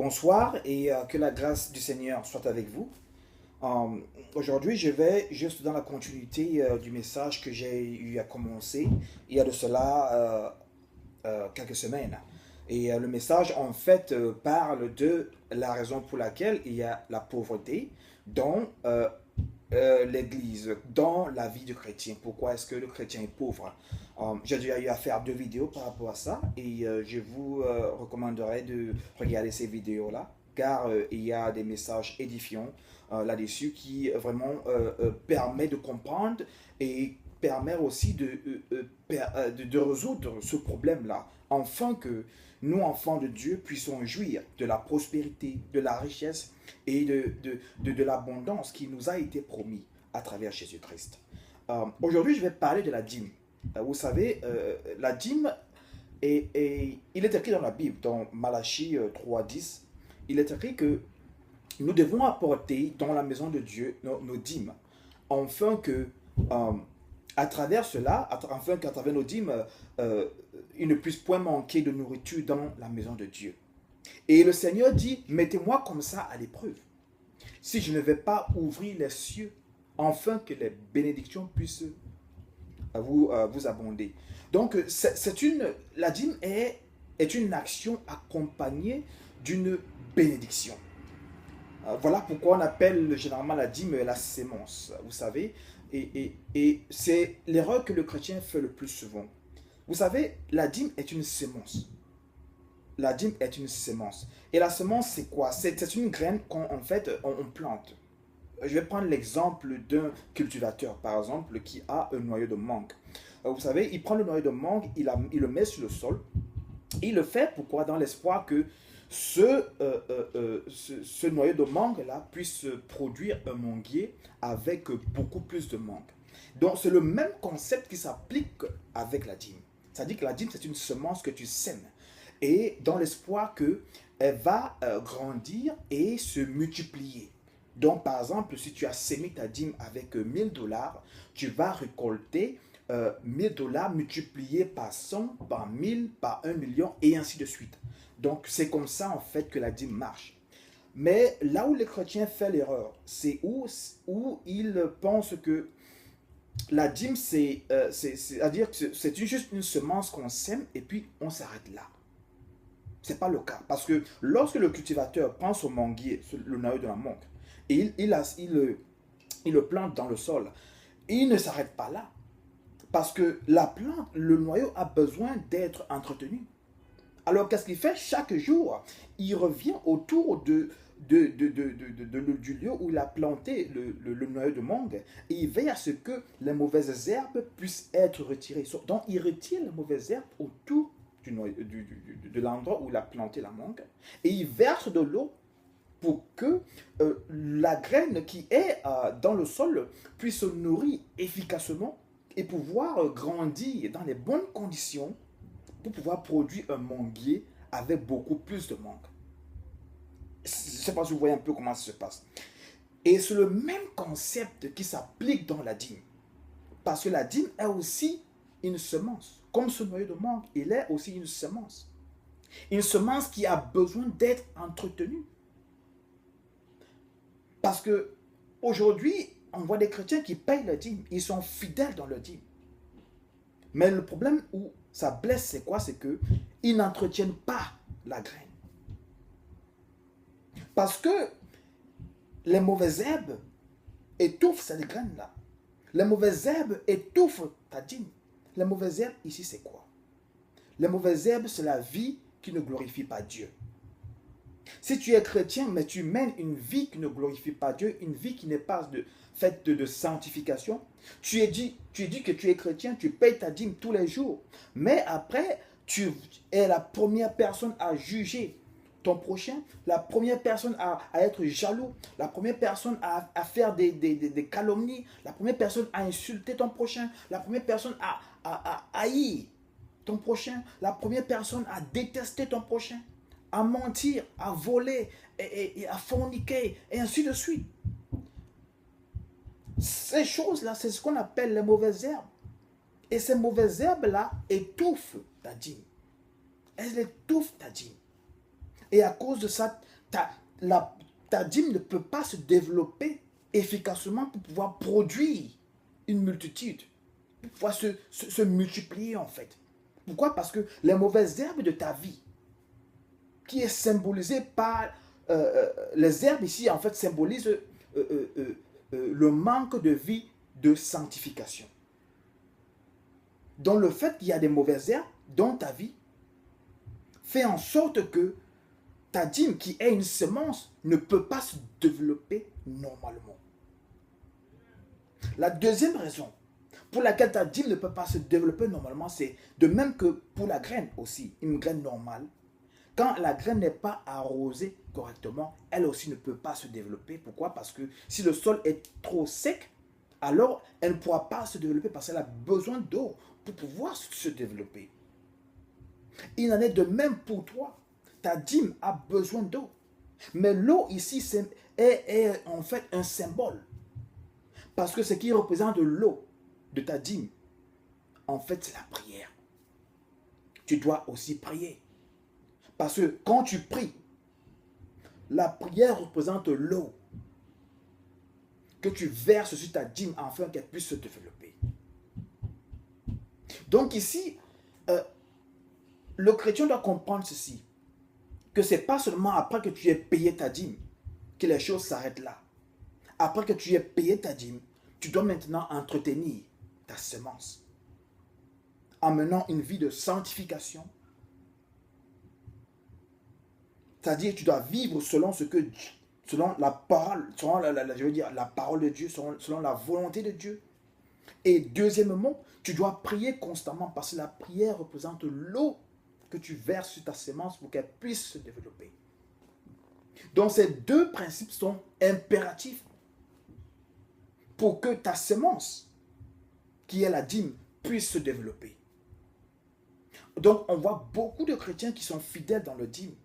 Bonsoir et que la grâce du Seigneur soit avec vous. Aujourd'hui, je vais juste dans la continuité du message que j'ai eu à commencer il y a de cela quelques semaines. Et le message, en fait, parle de la raison pour laquelle il y a la pauvreté dans l'Église, dans la vie du chrétien. Pourquoi est-ce que le chrétien est pauvre? J'ai déjà eu à faire 2 vidéos par rapport à ça et je vous recommanderais de regarder ces vidéos-là car il y a des messages édifiants là-dessus qui vraiment permettent de comprendre et permet aussi de résoudre ce problème-là, afin que nous, enfants de Dieu, puissions jouir de la prospérité, de la richesse et de l'abondance qui nous a été promis à travers Jésus-Christ. Aujourd'hui, je vais parler de la dîme. Vous savez, la dîme, il est écrit dans la Bible, dans Malachie 3:10, il est écrit que nous devons apporter dans la maison de Dieu nos dîmes, afin que à travers cela, afin qu'à travers nos dîmes, il ne puisse point manquer de nourriture dans la maison de Dieu. Et le Seigneur dit, mettez-moi comme ça à l'épreuve, si je ne vais pas ouvrir les cieux, afin que les bénédictions puissent vous abonder. Donc, la dîme est une action accompagnée d'une bénédiction. Voilà pourquoi on appelle généralement la dîme la sémence, vous savez. Et c'est l'erreur que le chrétien fait le plus souvent. Vous savez, la dîme est une sémence. La dîme est une sémence. Et la sémence, c'est quoi? C'est une graine qu'on on plante. Je vais prendre l'exemple d'un cultivateur, par exemple, qui a un noyau de mangue. Vous savez, il prend le noyau de mangue, il le met sur le sol. Il le fait pourquoi? Dans l'espoir que ce noyau de mangue-là puisse produire un manguier avec beaucoup plus de mangue. Donc, c'est le même concept qui s'applique avec la dîme. C'est-à-dire que la dîme, c'est une semence que tu sèmes. Et dans l'espoir qu'elle va grandir et se multiplier. Donc, par exemple, si tu as sémé ta dîme avec $1000, tu vas récolter $1000 multipliés par 100, par 1000, par 1 million et ainsi de suite. Donc, c'est comme ça, en fait, que la dîme marche. Mais là où les chrétiens font l'erreur, c'est où ils pensent que la dîme, c'est-à-dire que c'est juste une semence qu'on sème et puis on s'arrête là. Ce n'est pas le cas. Parce que lorsque le cultivateur prend son manguier, le noyau de la mangue, et il le plante dans le sol, il ne s'arrête pas là. Parce que la plante, le noyau a besoin d'être entretenu. Alors qu'est-ce qu'il fait? Chaque jour, il revient autour du lieu où il a planté le noyau de mangue et il veille à ce que les mauvaises herbes puissent être retirées. Donc il retire les mauvaises herbes autour de l'endroit où il a planté la mangue et il verse de l'eau pour que la graine qui est dans le sol puisse se nourrir efficacement et pouvoir grandir dans les bonnes conditions pour pouvoir produire un manguier avec beaucoup plus de mangue. Je ne sais pas si vous voyez un peu comment ça se passe. Et c'est le même concept qui s'applique dans la dîme. Parce que la dîme est aussi une semence. Comme ce noyau de mangue, il est aussi une semence. Une semence qui a besoin d'être entretenue. Parce que aujourd'hui, on voit des chrétiens qui payent la dîme. Ils sont fidèles dans leur dîme. Mais le problème où ça blesse, c'est quoi? C'est qu'ils n'entretiennent pas la graine. Parce que les mauvaises herbes étouffent cette graine-là. Les mauvaises herbes étouffent ta dîme. Les mauvaises herbes, ici, c'est quoi? Les mauvaises herbes, c'est la vie qui ne glorifie pas Dieu. Si tu es chrétien, mais tu mènes une vie qui ne glorifie pas Dieu, une vie qui n'est pas faite de sanctification, tu dis que tu es chrétien, tu payes ta dîme tous les jours, mais après, tu es la première personne à juger ton prochain, la première personne à être jaloux, la première personne à faire des calomnies, la première personne à insulter ton prochain, la première personne à haïr ton prochain, la première personne à détester ton prochain, à mentir, à voler, et à forniquer, et ainsi de suite. Ces choses-là, c'est ce qu'on appelle les mauvaises herbes. Et ces mauvaises herbes-là étouffent ta dîme. Elles étouffent ta dîme. Et à cause de ça, ta, ta dîme ne peut pas se développer efficacement pour pouvoir produire une multitude, pour pouvoir se multiplier en fait. Pourquoi? Parce que les mauvaises herbes de ta vie, qui est symbolisée par les herbes ici, en fait, symbolisent le manque de vie de sanctification. Donc le fait qu'il y a des mauvaises herbes dans ta vie fait en sorte que ta dîme, qui est une semence, ne peut pas se développer normalement. La deuxième raison pour laquelle ta dîme ne peut pas se développer normalement, c'est de même que pour la graine aussi, une graine normale. Quand la graine n'est pas arrosée correctement, elle aussi ne peut pas se développer. Pourquoi? Parce que si le sol est trop sec, alors elle ne pourra pas se développer parce qu'elle a besoin d'eau pour pouvoir se développer. Il en est de même pour toi. Ta dîme a besoin d'eau. Mais l'eau ici est en fait un symbole. Parce que ce qui représente l'eau de ta dîme, en fait, c'est la prière. Tu dois aussi prier. Parce que quand tu pries, la prière représente l'eau que tu verses sur ta dîme afin qu'elle puisse se développer. Donc ici, le chrétien doit comprendre ceci, que ce n'est pas seulement après que tu aies payé ta dîme que les choses s'arrêtent là. Après que tu aies payé ta dîme, tu dois maintenant entretenir ta semence en menant une vie de sanctification. C'est-à-dire que tu dois vivre selon ce que, selon la parole, selon la parole de Dieu, selon la volonté de Dieu. Et deuxièmement, tu dois prier constamment parce que la prière représente l'eau que tu verses sur ta semence pour qu'elle puisse se développer. Donc ces deux principes sont impératifs pour que ta semence, qui est la dîme, puisse se développer. Donc on voit beaucoup de chrétiens qui sont fidèles dans le dîme,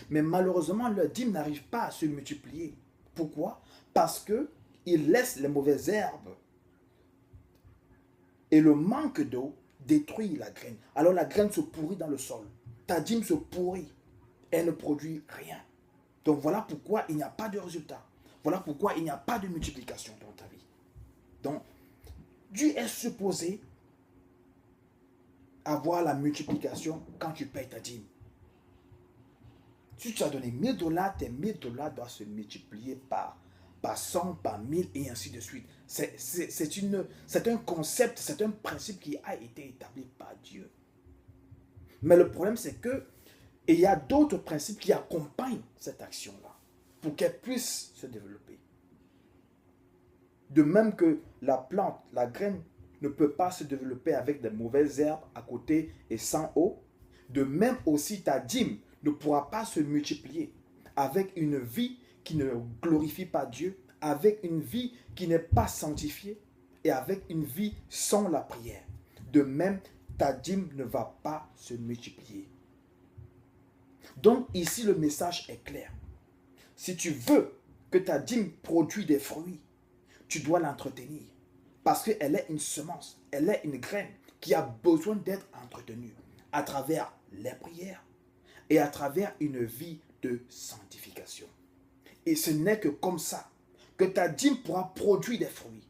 mais malheureusement leur dîme n'arrive pas à se multiplier. Pourquoi? Parce qu'ils laissent les mauvaises herbes et le manque d'eau détruit la graine. Alors la graine se pourrit dans le sol. Ta dîme se pourrit. Elle ne produit rien. Donc voilà pourquoi il n'y a pas de résultat. Voilà pourquoi il n'y a pas de multiplication dans ta vie. Donc Dieu est supposé avoir la multiplication quand tu payes ta dîme. Si tu as donné $1000, tes $1000 doivent se multiplier par 100, par 1000 et ainsi de suite. C'est un concept, c'est un principe qui a été établi par Dieu. Mais le problème, c'est que il y a d'autres principes qui accompagnent cette action-là pour qu'elle puisse se développer. De même que la plante, la graine, ne peut pas se développer avec de mauvaises herbes à côté et sans eau, de même aussi ta dîme ne pourra pas se multiplier avec une vie qui ne glorifie pas Dieu, avec une vie qui n'est pas sanctifiée et avec une vie sans la prière. De même, ta dîme ne va pas se multiplier. Donc ici, le message est clair. Si tu veux que ta dîme produise des fruits, tu dois l'entretenir. Parce qu'elle est une semence, elle est une graine qui a besoin d'être entretenue à travers les prières et à travers une vie de sanctification. Et ce n'est que comme ça que ta dîme pourra produire des fruits.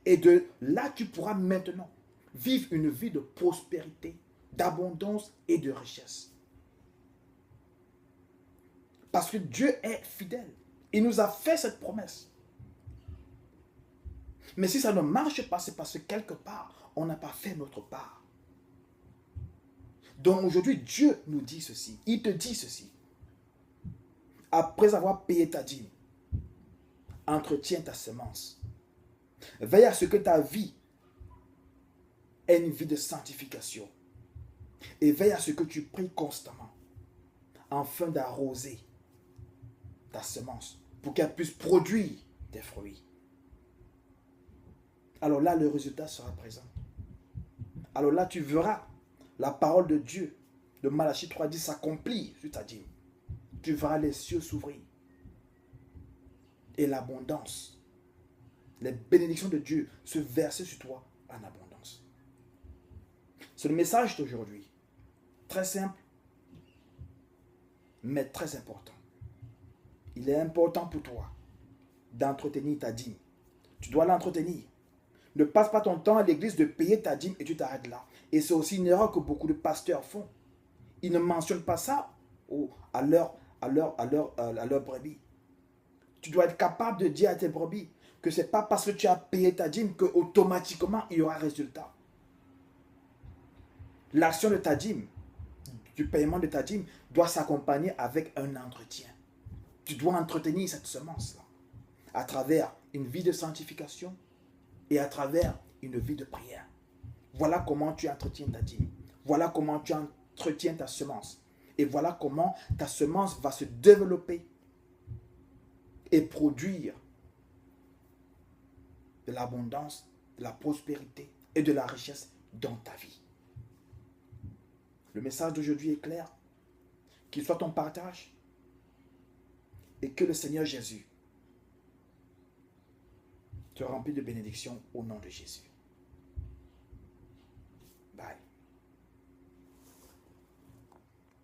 Et de là, tu pourras maintenant vivre une vie de prospérité, d'abondance et de richesse. Parce que Dieu est fidèle. Il nous a fait cette promesse. Mais si ça ne marche pas, c'est parce que quelque part, on n'a pas fait notre part. Donc aujourd'hui, Dieu nous dit ceci. Il te dit ceci. Après avoir payé ta dîme, entretiens ta semence. Veille à ce que ta vie ait une vie de sanctification. Et veille à ce que tu pries constamment afin d'arroser ta semence pour qu'elle puisse produire des fruits. Alors là, le résultat sera présent. Alors là, tu verras la parole de Dieu, de Malachie 3:10 s'accomplir sur ta dîme. Tu verras les cieux s'ouvrir. Et l'abondance, les bénédictions de Dieu se verser sur toi en abondance. C'est le message d'aujourd'hui. Très simple, mais très important. il est important pour toi d'entretenir ta dîme. Tu dois l'entretenir. Ne passe pas ton temps à l'église de payer ta dîme et tu t'arrêtes là. Et c'est aussi une erreur que beaucoup de pasteurs font. Ils ne mentionnent pas ça à leur brebis. Tu dois être capable de dire à tes brebis que ce n'est pas parce que tu as payé ta dîme qu'automatiquement il y aura résultat. L'action de ta dîme, du paiement de ta dîme, doit s'accompagner avec un entretien. Tu dois entretenir cette semence-là à travers une vie de sanctification et à travers une vie de prière. Voilà comment tu entretiens ta dîme. Voilà comment tu entretiens ta semence. Et voilà comment ta semence va se développer et produire de l'abondance, de la prospérité et de la richesse dans ta vie. Le message d'aujourd'hui est clair. Qu'il soit ton partage et que le Seigneur Jésus te remplisse de bénédictions au nom de Jésus.